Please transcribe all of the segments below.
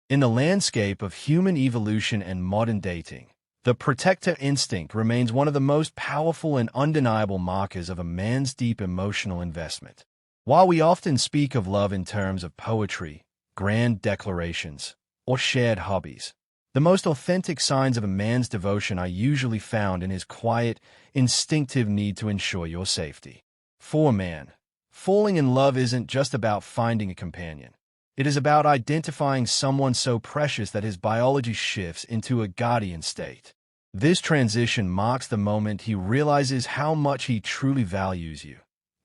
In the landscape of human evolution and modern dating, the protector instinct remains one of the most powerful and undeniable markers of a man's deep emotional investment. While we often speak of love in terms of poetry, grand declarations, or shared hobbies, the most authentic signs of a man's devotion are usually found in his quiet, instinctive need to ensure your safety. For a man, falling in love isn't just about finding a companion. It is about identifying someone so precious that his biology shifts into a guardian state. This transition marks the moment he realizes how much he truly values you,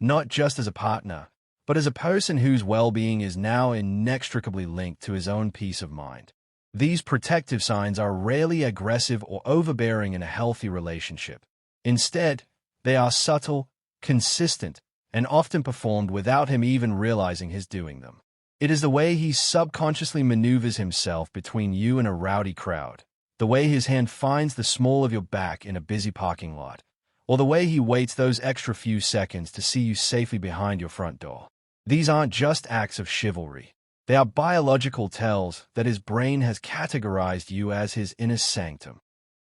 not just as a partner, but as a person whose well-being is now inextricably linked to his own peace of mind. These protective signs are rarely aggressive or overbearing in a healthy relationship. Instead, they are subtle, consistent, and often performed without him even realizing he's doing them. It is the way he subconsciously maneuvers himself between you and a rowdy crowd, the way his hand finds the small of your back in a busy parking lot, or the way he waits those extra few seconds to see you safely behind your front door. These aren't just acts of chivalry. They are biological tells that his brain has categorized you as his inner sanctum.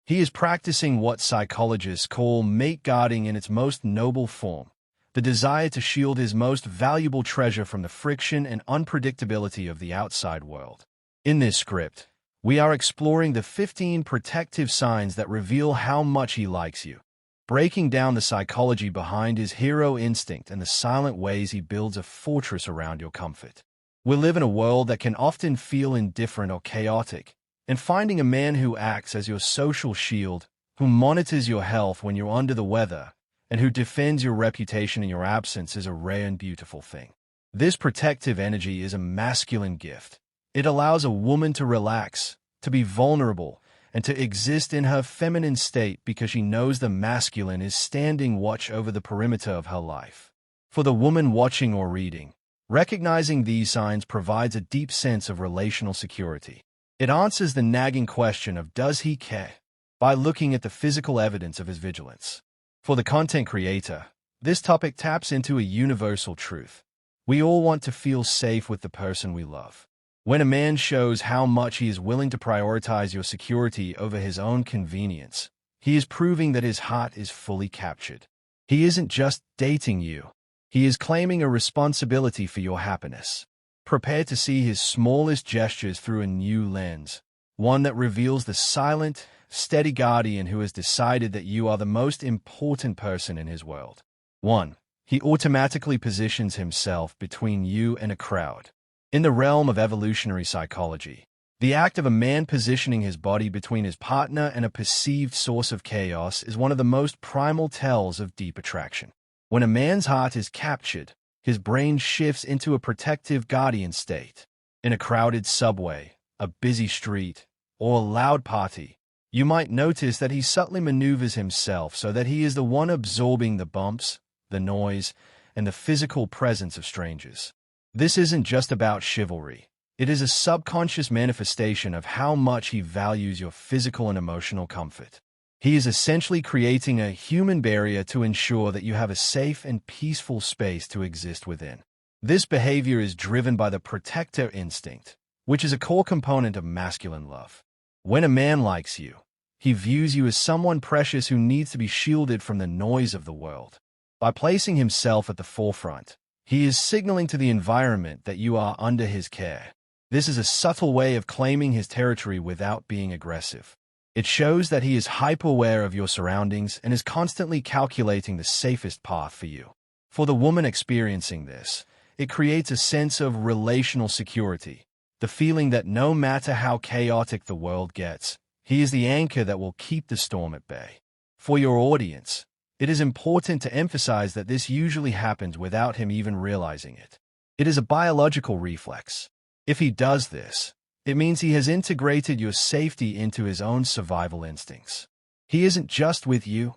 He is practicing what psychologists call mate guarding in its most noble form, the desire to shield his most valuable treasure from the friction and unpredictability of the outside world. In this script, we are exploring the 15 protective signs that reveal how much he likes you, breaking down the psychology behind his hero instinct and the silent ways he builds a fortress around your comfort. We live in a world that can often feel indifferent or chaotic, and finding a man who acts as your social shield, who monitors your health when you're under the weather, and who defends your reputation in your absence is a rare and beautiful thing. This protective energy is a masculine gift. It allows a woman to relax, to be vulnerable, and to exist in her feminine state because she knows the masculine is standing watch over the perimeter of her life. For the woman watching or reading, recognizing these signs provides a deep sense of relational security. It answers the nagging question of does he care by looking at the physical evidence of his vigilance. For the content creator, this topic taps into a universal truth. We all want to feel safe with the person we love. When a man shows how much he is willing to prioritize your security over his own convenience, he is proving that his heart is fully captured. He isn't just dating you. He is claiming a responsibility for your happiness. Prepare to see his smallest gestures through a new lens, one that reveals the silent, steady guardian who has decided that you are the most important person in his world. 1. He automatically positions himself between you and a crowd. In the realm of evolutionary psychology, the act of a man positioning his body between his partner and a perceived source of chaos is one of the most primal tells of deep attraction. When a man's heart is captured, his brain shifts into a protective guardian state. In a crowded subway, a busy street, or a loud party, you might notice that he subtly maneuvers himself so that he is the one absorbing the bumps, the noise, and the physical presence of strangers. This isn't just about chivalry. It is a subconscious manifestation of how much he values your physical and emotional comfort. He is essentially creating a human barrier to ensure that you have a safe and peaceful space to exist within. This behavior is driven by the protector instinct, which is a core component of masculine love. When a man likes you, he views you as someone precious who needs to be shielded from the noise of the world. By placing himself at the forefront, he is signaling to the environment that you are under his care. This is a subtle way of claiming his territory without being aggressive. It shows that he is hyper-aware of your surroundings and is constantly calculating the safest path for you. For the woman experiencing this, it creates a sense of relational security, the feeling that no matter how chaotic the world gets, he is the anchor that will keep the storm at bay. For your audience, it is important to emphasize that this usually happens without him even realizing it. It is a biological reflex. If he does this, it means he has integrated your safety into his own survival instincts. He isn't just with you,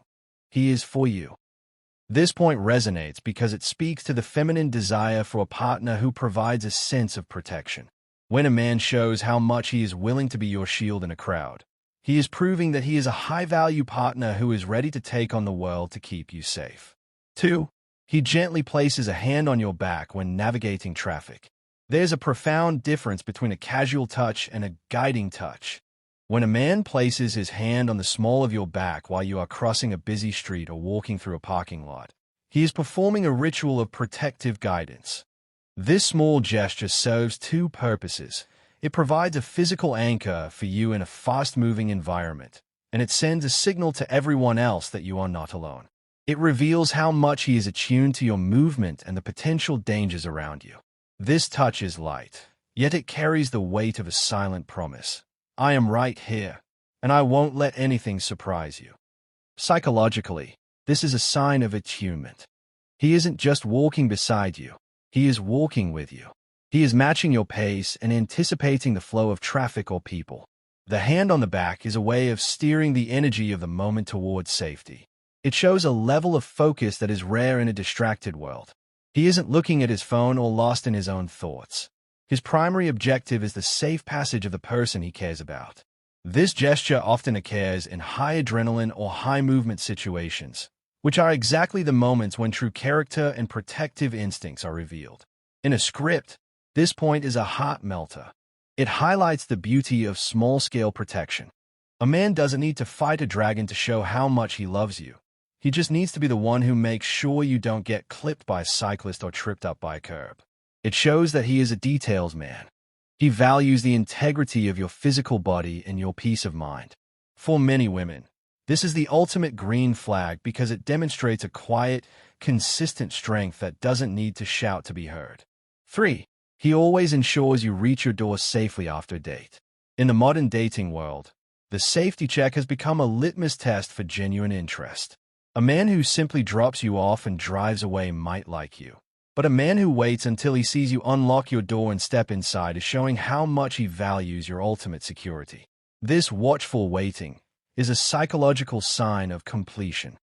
he is for you. This point resonates because it speaks to the feminine desire for a partner who provides a sense of protection. When a man shows how much he is willing to be your shield in a crowd, he is proving that he is a high-value partner who is ready to take on the world to keep you safe. 2. He gently places a hand on your back when navigating traffic. There's a profound difference between a casual touch and a guiding touch. When a man places his hand on the small of your back while you are crossing a busy street or walking through a parking lot, he is performing a ritual of protective guidance. This small gesture serves two purposes. It provides a physical anchor for you in a fast-moving environment, and it sends a signal to everyone else that you are not alone. It reveals how much he is attuned to your movement and the potential dangers around you. This touch is light, yet it carries the weight of a silent promise. I am right here, and I won't let anything surprise you. Psychologically, this is a sign of attunement. He isn't just walking beside you, he is walking with you. He is matching your pace and anticipating the flow of traffic or people. The hand on the back is a way of steering the energy of the moment towards safety. It shows a level of focus that is rare in a distracted world. He isn't looking at his phone or lost in his own thoughts. His primary objective is the safe passage of the person he cares about. This gesture often occurs in high adrenaline or high movement situations, which are exactly the moments when true character and protective instincts are revealed. In a script, this point is a heart melter. It highlights the beauty of small-scale protection. A man doesn't need to fight a dragon to show how much he loves you. He just needs to be the one who makes sure you don't get clipped by a cyclist or tripped up by a curb. It shows that he is a details man. He values the integrity of your physical body and your peace of mind. For many women, this is the ultimate green flag because it demonstrates a quiet, consistent strength that doesn't need to shout to be heard. 3. He always ensures you reach your door safely after a date. In the modern dating world, the safety check has become a litmus test for genuine interest. A man who simply drops you off and drives away might like you. But a man who waits until he sees you unlock your door and step inside is showing how much he values your ultimate security. This watchful waiting is a psychological sign of completion.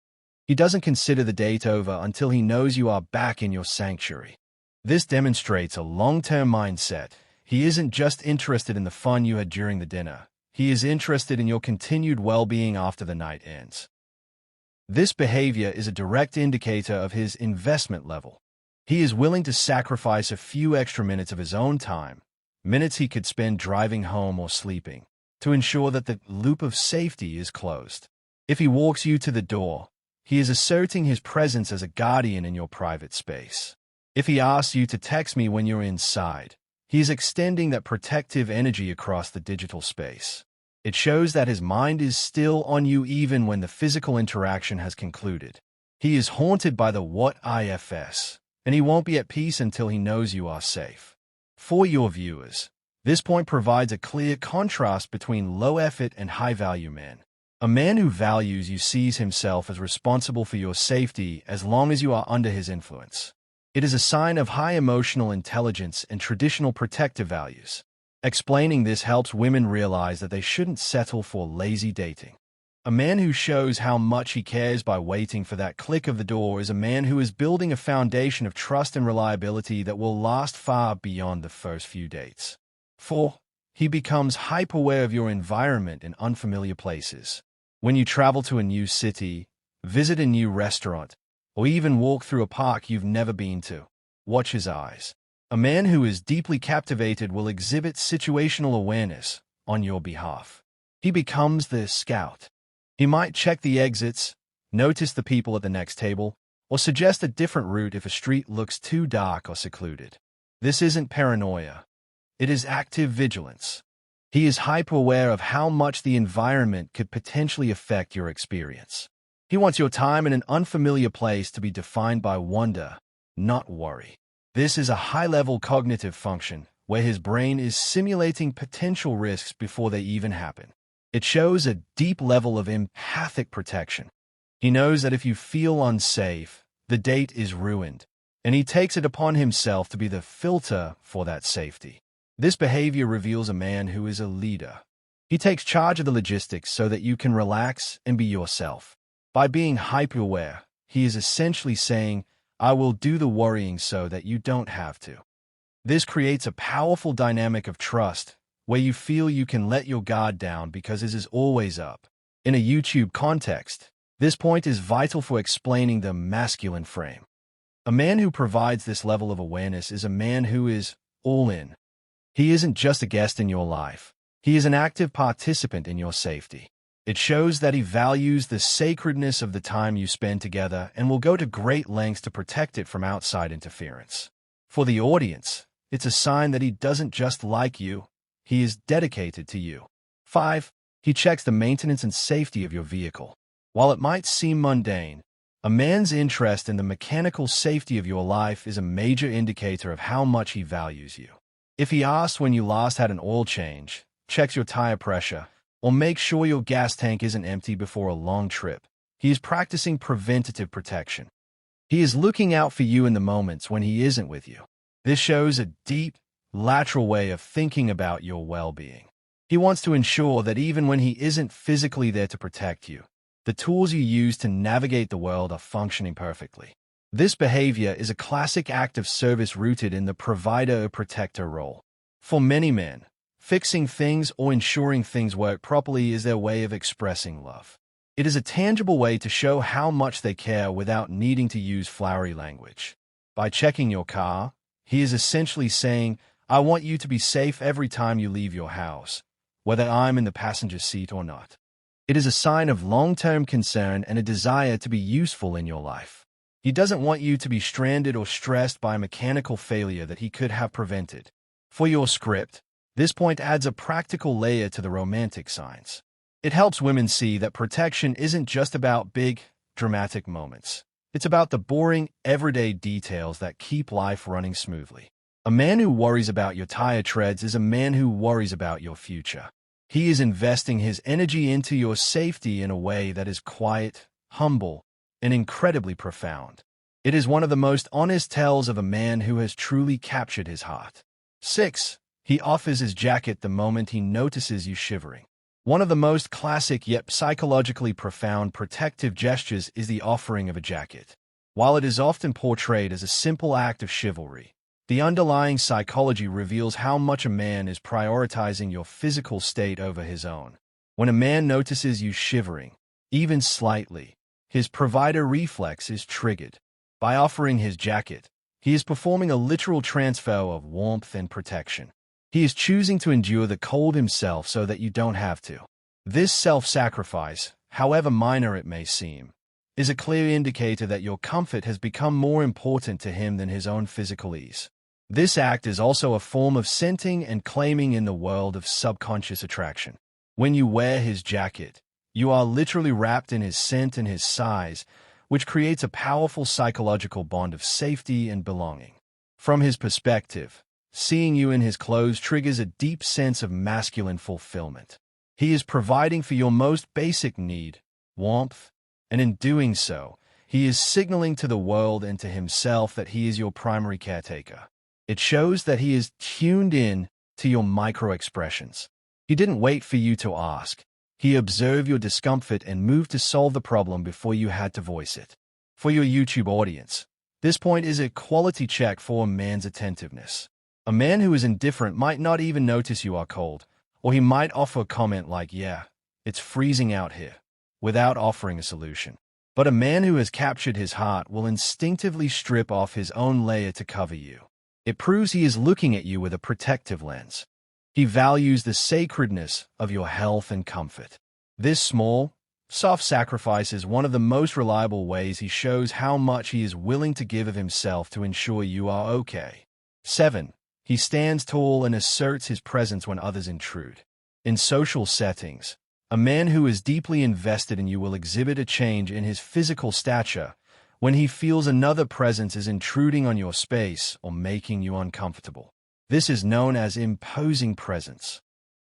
He doesn't consider the date over until he knows you are back in your sanctuary. This demonstrates a long-term mindset. He isn't just interested in the fun you had during the dinner. He is interested in your continued well-being after the night ends. This behavior is a direct indicator of his investment level. He is willing to sacrifice a few extra minutes of his own time, minutes he could spend driving home or sleeping, to ensure that the loop of safety is closed. If he walks you to the door, he is asserting his presence as a guardian in your private space. If he asks you to text me when you're inside, he is extending that protective energy across the digital space. It shows that his mind is still on you even when the physical interaction has concluded. He is haunted by the what ifs, and he won't be at peace until he knows you are safe. For your viewers, this point provides a clear contrast between low-effort and high-value men. A man who values you sees himself as responsible for your safety as long as you are under his influence. It is a sign of high emotional intelligence and traditional protective values. Explaining this helps women realize that they shouldn't settle for lazy dating. A man who shows how much he cares by waiting for that click of the door is a man who is building a foundation of trust and reliability that will last far beyond the first few dates. 4. He becomes hyper-aware of your environment in unfamiliar places. When you travel to a new city, visit a new restaurant, or even walk through a park you've never been to, watch his eyes. A man who is deeply captivated will exhibit situational awareness on your behalf. He becomes the scout. He might check the exits, notice the people at the next table, or suggest a different route if a street looks too dark or secluded. This isn't paranoia. It is active vigilance. He is hyper-aware of how much the environment could potentially affect your experience. He wants your time in an unfamiliar place to be defined by wonder, not worry. This is a high-level cognitive function where his brain is simulating potential risks before they even happen. It shows a deep level of empathic protection. He knows that if you feel unsafe, the date is ruined, and he takes it upon himself to be the filter for that safety. This behavior reveals a man who is a leader. He takes charge of the logistics so that you can relax and be yourself. By being hyper-aware, he is essentially saying, I will do the worrying so that you don't have to. This creates a powerful dynamic of trust, where you feel you can let your guard down because it is always up. In a YouTube context, this point is vital for explaining the masculine frame. A man who provides this level of awareness is a man who is all in. He isn't just a guest in your life. He is an active participant in your safety. It shows that he values the sacredness of the time you spend together and will go to great lengths to protect it from outside interference. For the audience, it's a sign that he doesn't just like you, he is dedicated to you. 5. He checks the maintenance and safety of your vehicle. While it might seem mundane, a man's interest in the mechanical safety of your life is a major indicator of how much he values you. If he asks when you last had an oil change, checks your tire pressure, or makes sure your gas tank isn't empty before a long trip, he is practicing preventative protection. He is looking out for you in the moments when he isn't with you. This shows a deep, lateral way of thinking about your well-being. He wants to ensure that even when he isn't physically there to protect you, the tools you use to navigate the world are functioning perfectly. This behavior is a classic act of service rooted in the provider-protector role. For many men, fixing things or ensuring things work properly is their way of expressing love. It is a tangible way to show how much they care without needing to use flowery language. By checking your car, he is essentially saying, "I want you to be safe every time you leave your house, whether I'm in the passenger seat or not." It is a sign of long-term concern and a desire to be useful in your life. He doesn't want you to be stranded or stressed by a mechanical failure that he could have prevented. For your script, this point adds a practical layer to the romantic signs. It helps women see that protection isn't just about big, dramatic moments. It's about the boring, everyday details that keep life running smoothly. A man who worries about your tire treads is a man who worries about your future. He is investing his energy into your safety in a way that is quiet, humble, and incredibly profound. It is one of the most honest tells of a man who has truly captured his heart. 6. He offers his jacket the moment he notices you shivering. One of the most classic yet psychologically profound protective gestures is the offering of a jacket. While it is often portrayed as a simple act of chivalry, the underlying psychology reveals how much a man is prioritizing your physical state over his own. When a man notices you shivering, even slightly, his provider reflex is triggered. By offering his jacket, he is performing a literal transfer of warmth and protection. He is choosing to endure the cold himself so that you don't have to. This self-sacrifice, however minor it may seem, is a clear indicator that your comfort has become more important to him than his own physical ease. This act is also a form of scenting and claiming in the world of subconscious attraction. When you wear his jacket, you are literally wrapped in his scent and his size, which creates a powerful psychological bond of safety and belonging. From his perspective, seeing you in his clothes triggers a deep sense of masculine fulfillment. He is providing for your most basic need, warmth, and in doing so, he is signaling to the world and to himself that he is your primary caretaker. It shows that he is tuned in to your micro-expressions. He didn't wait for you to ask. He observed your discomfort and moved to solve the problem before you had to voice it. For your YouTube audience, this point is a quality check for a man's attentiveness. A man who is indifferent might not even notice you are cold, or he might offer a comment like, "Yeah, it's freezing out here," without offering a solution. But a man who has captured his heart will instinctively strip off his own layer to cover you. It proves he is looking at you with a protective lens. He values the sacredness of your health and comfort. This small, soft sacrifice is one of the most reliable ways he shows how much he is willing to give of himself to ensure you are okay. 7. He stands tall and asserts his presence when others intrude. In social settings, a man who is deeply invested in you will exhibit a change in his physical stature when he feels another presence is intruding on your space or making you uncomfortable. This is known as imposing presence.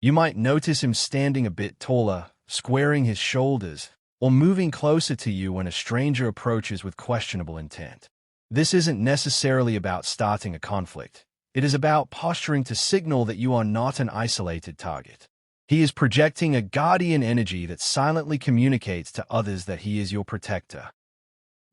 You might notice him standing a bit taller, squaring his shoulders, or moving closer to you when a stranger approaches with questionable intent. This isn't necessarily about starting a conflict. It is about posturing to signal that you are not an isolated target. He is projecting a guardian energy that silently communicates to others that he is your protector.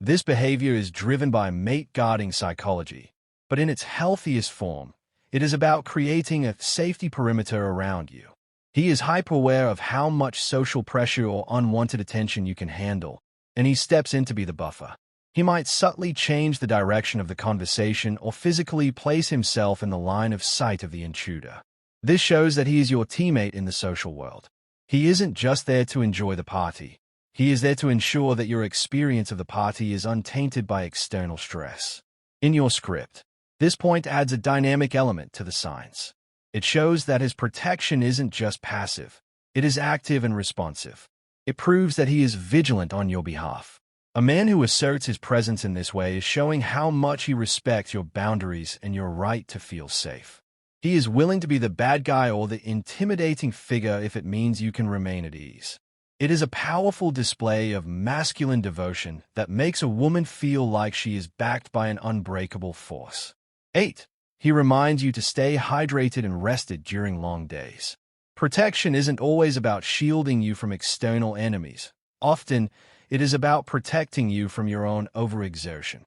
This behavior is driven by mate-guarding psychology, but in its healthiest form, it is about creating a safety perimeter around you. He is hyper-aware of how much social pressure or unwanted attention you can handle, and he steps in to be the buffer. He might subtly change the direction of the conversation or physically place himself in the line of sight of the intruder. This shows that he is your teammate in the social world. He isn't just there to enjoy the party. He is there to ensure that your experience of the party is untainted by external stress. In your script, this point adds a dynamic element to the signs. It shows that his protection isn't just passive. It is active and responsive. It proves that he is vigilant on your behalf. A man who asserts his presence in this way is showing how much he respects your boundaries and your right to feel safe. He is willing to be the bad guy or the intimidating figure if it means you can remain at ease. It is a powerful display of masculine devotion that makes a woman feel like she is backed by an unbreakable force. 8. He reminds you to stay hydrated and rested during long days. Protection isn't always about shielding you from external enemies. Often, it is about protecting you from your own overexertion.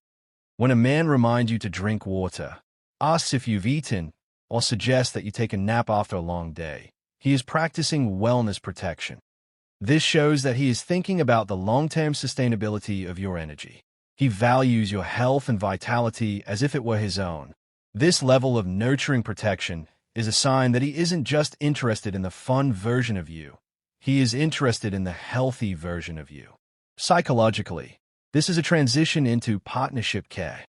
When a man reminds you to drink water, asks if you've eaten, or suggests that you take a nap after a long day, he is practicing wellness protection. This shows that he is thinking about the long-term sustainability of your energy. He values your health and vitality as if it were his own. This level of nurturing protection is a sign that he isn't just interested in the fun version of you. He is interested in the healthy version of you. Psychologically, this is a transition into partnership care.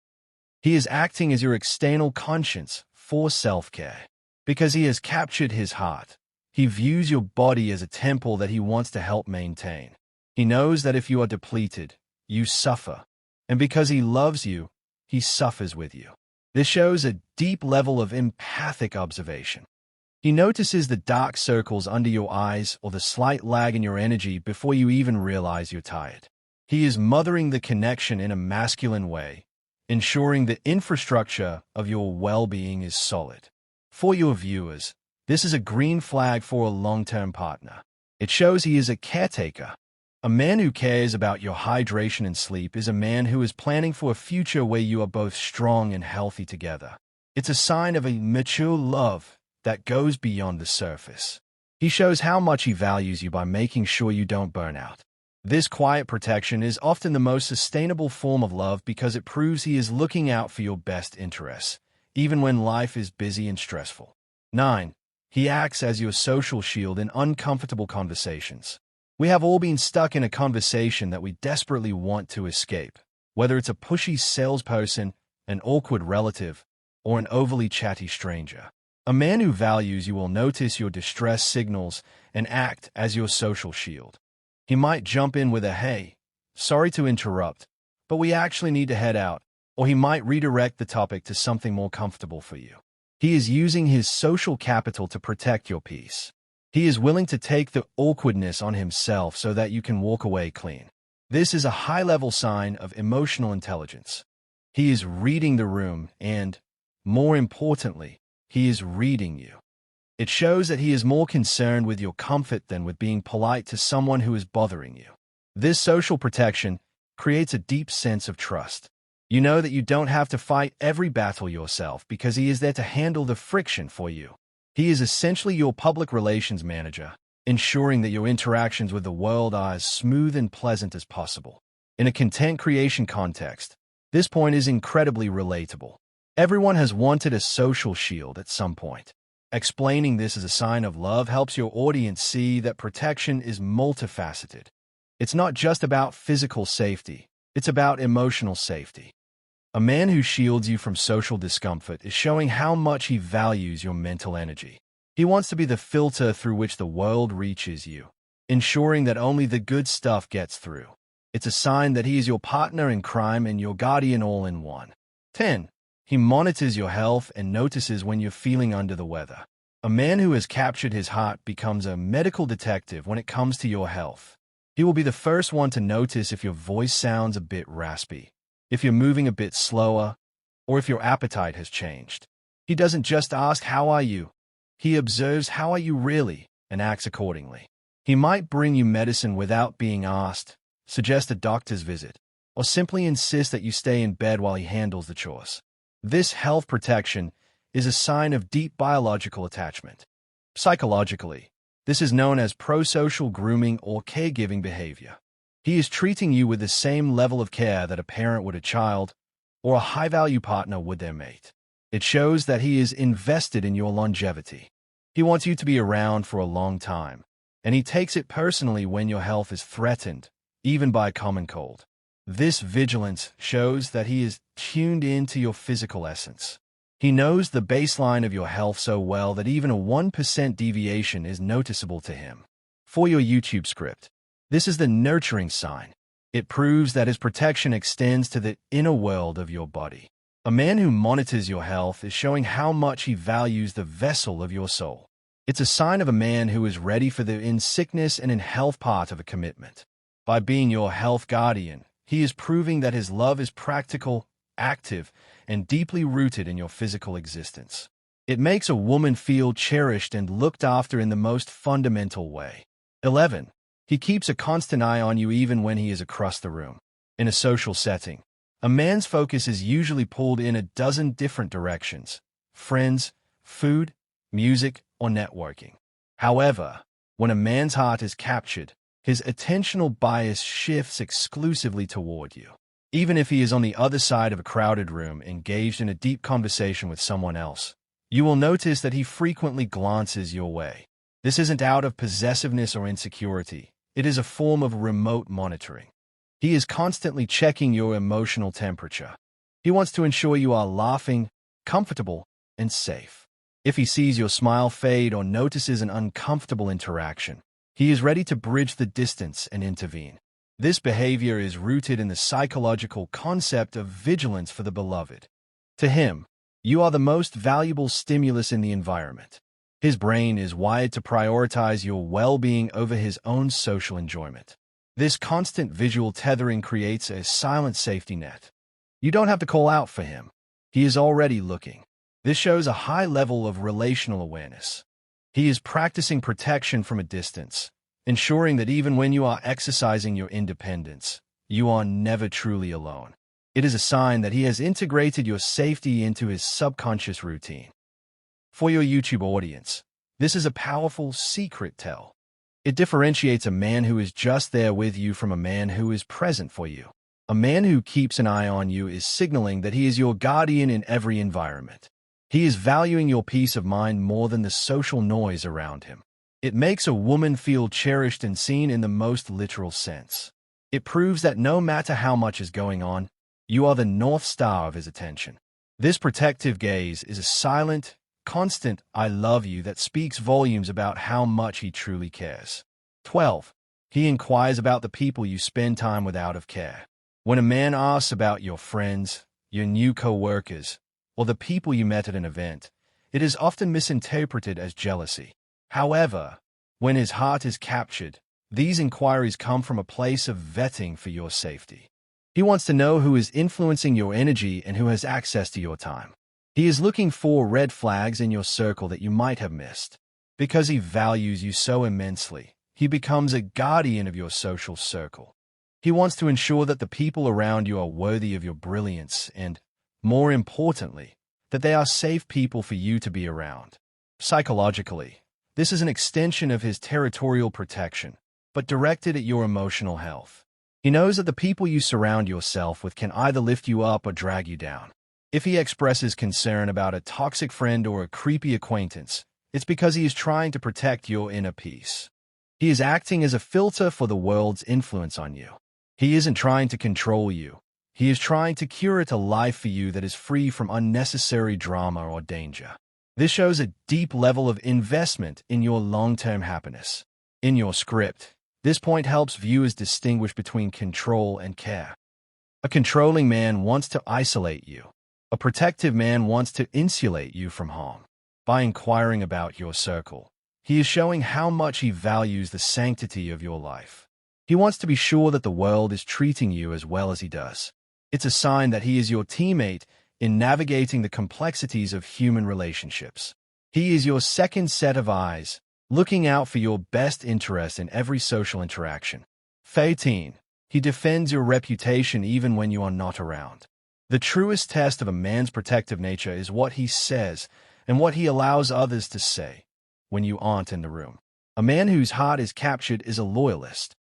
He is acting as your external conscience for self-care. Because he has captured his heart, he views your body as a temple that he wants to help maintain. He knows that if you are depleted, you suffer. And because he loves you, he suffers with you. This shows a deep level of empathic observation. He notices the dark circles under your eyes or the slight lag in your energy before you even realize you're tired. He is mothering the connection in a masculine way, ensuring the infrastructure of your well-being is solid. For your viewers, this is a green flag for a long-term partner. It shows he is a caretaker. A man who cares about your hydration and sleep is a man who is planning for a future where you are both strong and healthy together. It's a sign of a mature love that goes beyond the surface. He shows how much he values you by making sure you don't burn out. This quiet protection is often the most sustainable form of love because it proves he is looking out for your best interests, even when life is busy and stressful. 9. He acts as your social shield in uncomfortable conversations. We have all been stuck in a conversation that we desperately want to escape, whether it's a pushy salesperson, an awkward relative, or an overly chatty stranger. A man who values you will notice your distress signals and act as your social shield. He might jump in with a, "Hey, sorry to interrupt, but we actually need to head out," or he might redirect the topic to something more comfortable for you. He is using his social capital to protect your peace. He is willing to take the awkwardness on himself so that you can walk away clean. This is a high-level sign of emotional intelligence. He is reading the room and, more importantly, he is reading you. It shows that he is more concerned with your comfort than with being polite to someone who is bothering you. This social protection creates a deep sense of trust. You know that you don't have to fight every battle yourself because he is there to handle the friction for you. He is essentially your public relations manager, ensuring that your interactions with the world are as smooth and pleasant as possible. In a content creation context, this point is incredibly relatable. Everyone has wanted a social shield at some point. Explaining this as a sign of love helps your audience see that protection is multifaceted. It's not just about physical safety, it's about emotional safety. A man who shields you from social discomfort is showing how much he values your mental energy. He wants to be the filter through which the world reaches you, ensuring that only the good stuff gets through. It's a sign that he is your partner in crime and your guardian all in one. 10. He monitors your health and notices when you're feeling under the weather. A man who has captured his heart becomes a medical detective when it comes to your health. He will be the first one to notice if your voice sounds a bit raspy, if you're moving a bit slower, or if your appetite has changed. He doesn't just ask, "How are you?" He observes, "How are you really?" and acts accordingly. He might bring you medicine without being asked, suggest a doctor's visit, or simply insist that you stay in bed while he handles the chores. This health protection is a sign of deep biological attachment. Psychologically, this is known as prosocial grooming or caregiving behavior. He is treating you with the same level of care that a parent would a child or a high-value partner would their mate. It shows that he is invested in your longevity. He wants you to be around for a long time, and he takes it personally when your health is threatened, even by a common cold. This vigilance shows that he is tuned into your physical essence. He knows the baseline of your health so well that even a 1% deviation is noticeable to him. For your YouTube script, this is the nurturing sign. It proves that his protection extends to the inner world of your body. A man who monitors your health is showing how much he values the vessel of your soul. It's a sign of a man who is ready for the in sickness and in health part of a commitment. By being your health guardian, he is proving that his love is practical, active, and deeply rooted in your physical existence. It makes a woman feel cherished and looked after in the most fundamental way. 11. He keeps a constant eye on you even when he is across the room. In a social setting, a man's focus is usually pulled in a dozen different directions: friends, food, music, or networking. However, when a man's heart is captured, his attentional bias shifts exclusively toward you. Even if he is on the other side of a crowded room, engaged in a deep conversation with someone else, you will notice that he frequently glances your way. This isn't out of possessiveness or insecurity. It is a form of remote monitoring. He is constantly checking your emotional temperature. He wants to ensure you are laughing, comfortable, and safe. If he sees your smile fade or notices an uncomfortable interaction, he is ready to bridge the distance and intervene. This behavior is rooted in the psychological concept of vigilance for the beloved. To him, you are the most valuable stimulus in the environment. His brain is wired to prioritize your well-being over his own social enjoyment. This constant visual tethering creates a silent safety net. You don't have to call out for him. He is already looking. This shows a high level of relational awareness. He is practicing protection from a distance, ensuring that even when you are exercising your independence, you are never truly alone. It is a sign that he has integrated your safety into his subconscious routine. For your YouTube audience, this is a powerful secret tell. It differentiates a man who is just there with you from a man who is present for you. A man who keeps an eye on you is signaling that he is your guardian in every environment. He is valuing your peace of mind more than the social noise around him. It makes a woman feel cherished and seen in the most literal sense. It proves that no matter how much is going on, you are the North Star of his attention. This protective gaze is a silent, constant "I love you" that speaks volumes about how much he truly cares. 12. He inquires about the people you spend time with out of care. When a man asks about your friends, your new co-workers, or the people you met at an event, it is often misinterpreted as jealousy. However, when his heart is captured, these inquiries come from a place of vetting for your safety. He wants to know who is influencing your energy and who has access to your time. He is looking for red flags in your circle that you might have missed. Because he values you so immensely, he becomes a guardian of your social circle. He wants to ensure that the people around you are worthy of your brilliance and, more importantly, that they are safe people for you to be around. Psychologically, this is an extension of his territorial protection, but directed at your emotional health. He knows that the people you surround yourself with can either lift you up or drag you down. If he expresses concern about a toxic friend or a creepy acquaintance, it's because he is trying to protect your inner peace. He is acting as a filter for the world's influence on you. He isn't trying to control you. He is trying to curate a life for you that is free from unnecessary drama or danger. This shows a deep level of investment in your long-term happiness. In your script, this point helps viewers distinguish between control and care. A controlling man wants to isolate you. A protective man wants to insulate you from harm. By inquiring about your circle, he is showing how much he values the sanctity of your life. He wants to be sure that the world is treating you as well as he does. It's a sign that he is your teammate in navigating the complexities of human relationships. He is your second set of eyes, looking out for your best interest in every social interaction. 13. He defends your reputation even when you are not around. The truest test of a man's protective nature is what he says and what he allows others to say when you aren't in the room. A man whose heart is captured is a loyalist.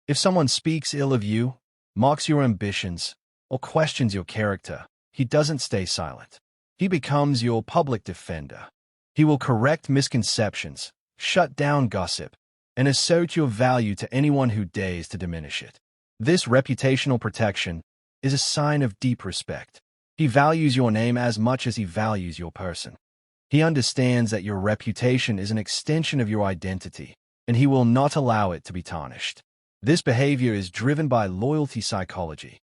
If someone speaks ill of you, mocks your ambitions, or questions your character, he doesn't stay silent. He becomes your public defender. He will correct misconceptions, shut down gossip, and assert your value to anyone who dares to diminish it. This reputational protection is a sign of deep respect. He values your name as much as he values your person. He understands that your reputation is an extension of your identity, and he will not allow it to be tarnished. This behavior is driven by loyalty psychology.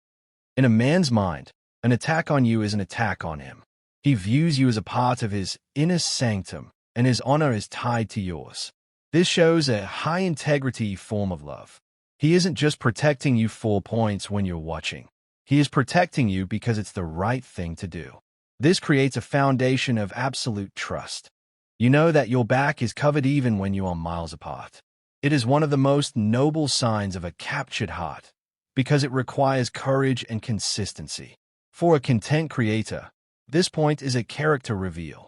In a man's mind, an attack on you is an attack on him. He views you as a part of his inner sanctum, and his honor is tied to yours. This shows a high-integrity form of love. He isn't just protecting you 4 points when you're watching. He is protecting you because it's the right thing to do. This creates a foundation of absolute trust. You know that your back is covered even when you are miles apart. It is one of the most noble signs of a captured heart, because it requires courage and consistency. For a content creator, this point is a character reveal.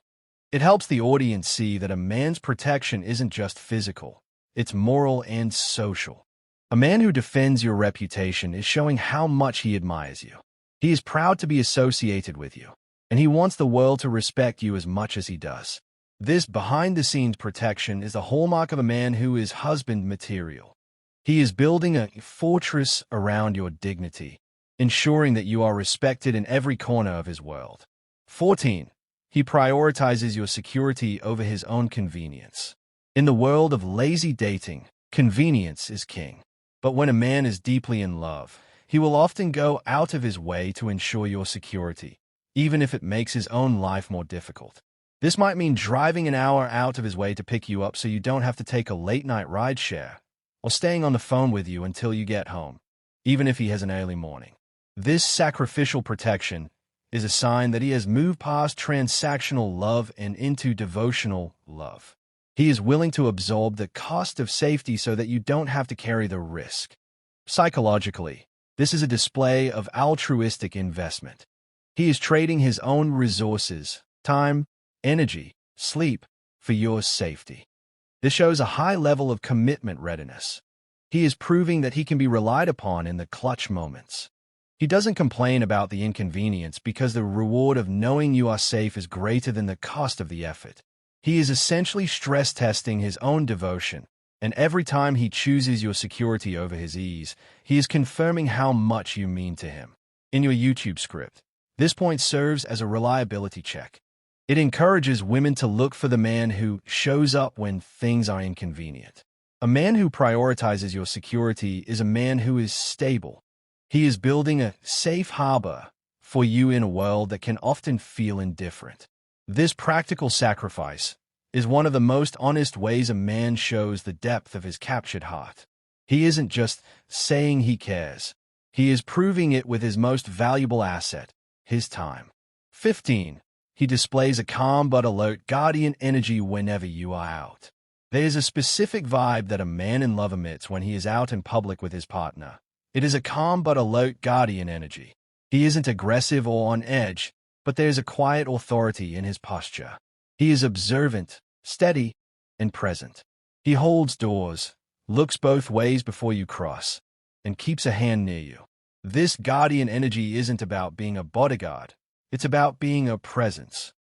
It helps the audience see that a man's protection isn't just physical, it's moral and social. A man who defends your reputation is showing how much he admires you. He is proud to be associated with you, and he wants the world to respect you as much as he does. This behind-the-scenes protection is the hallmark of a man who is husband material. He is building a fortress around your dignity, ensuring that you are respected in every corner of his world. 14. He prioritizes your security over his own convenience. In the world of lazy dating, convenience is king. But when a man is deeply in love, he will often go out of his way to ensure your security, even if it makes his own life more difficult. This might mean driving an hour out of his way to pick you up so you don't have to take a late-night rideshare, or staying on the phone with you until you get home, even if he has an early morning. This sacrificial protection is a sign that he has moved past transactional love and into devotional love. He is willing to absorb the cost of safety so that you don't have to carry the risk. Psychologically, this is a display of altruistic investment. He is trading his own resources, time, energy, sleep, for your safety. This shows a high level of commitment readiness. He is proving that he can be relied upon in the clutch moments. He doesn't complain about the inconvenience because the reward of knowing you are safe is greater than the cost of the effort. He is essentially stress-testing his own devotion, and every time he chooses your security over his ease, he is confirming how much you mean to him. In your YouTube script, this point serves as a reliability check. It encourages women to look for the man who shows up when things are inconvenient. A man who prioritizes your security is a man who is stable. He is building a safe harbor for you in a world that can often feel indifferent. This practical sacrifice is one of the most honest ways a man shows the depth of his captured heart. He isn't just saying he cares. He is proving it with his most valuable asset, his time. 15. He displays a calm but alert guardian energy whenever you are out. There is a specific vibe that a man in love emits when he is out in public with his partner. It is a calm but alert guardian energy. He isn't aggressive or on edge, but there is a quiet authority in his posture. He is observant, steady, and present. He holds doors, looks both ways before you cross, and keeps a hand near you. This guardian energy isn't about being a bodyguard. It's about being a presence.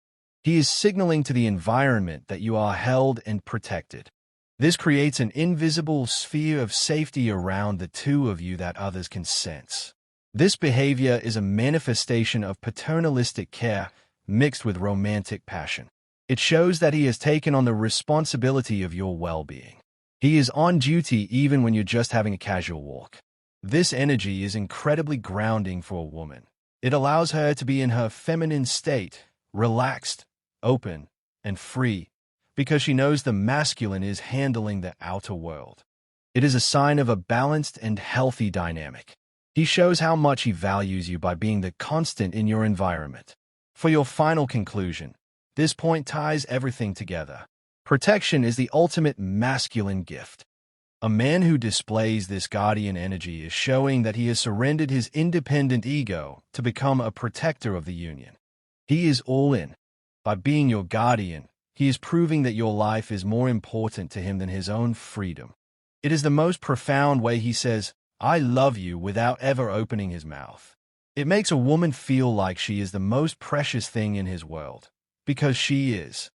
He is signaling to the environment that you are held and protected. This creates an invisible sphere of safety around the two of you that others can sense. This behavior is a manifestation of paternalistic care mixed with romantic passion. It shows that he has taken on the responsibility of your well-being. He is on duty even when you're just having a casual walk. This energy is incredibly grounding for a woman. It allows her to be in her feminine state, relaxed, open, and free, because she knows the masculine is handling the outer world. It is a sign of a balanced and healthy dynamic. He shows how much he values you by being the constant in your environment. For your final conclusion, this point ties everything together. Protection is the ultimate masculine gift. A man who displays this guardian energy is showing that he has surrendered his independent ego to become a protector of the union. He is all in. By being your guardian, he is proving that your life is more important to him than his own freedom. It is the most profound way he says, "I love you" without ever opening his mouth. It makes a woman feel like she is the most precious thing in his world. Because she is.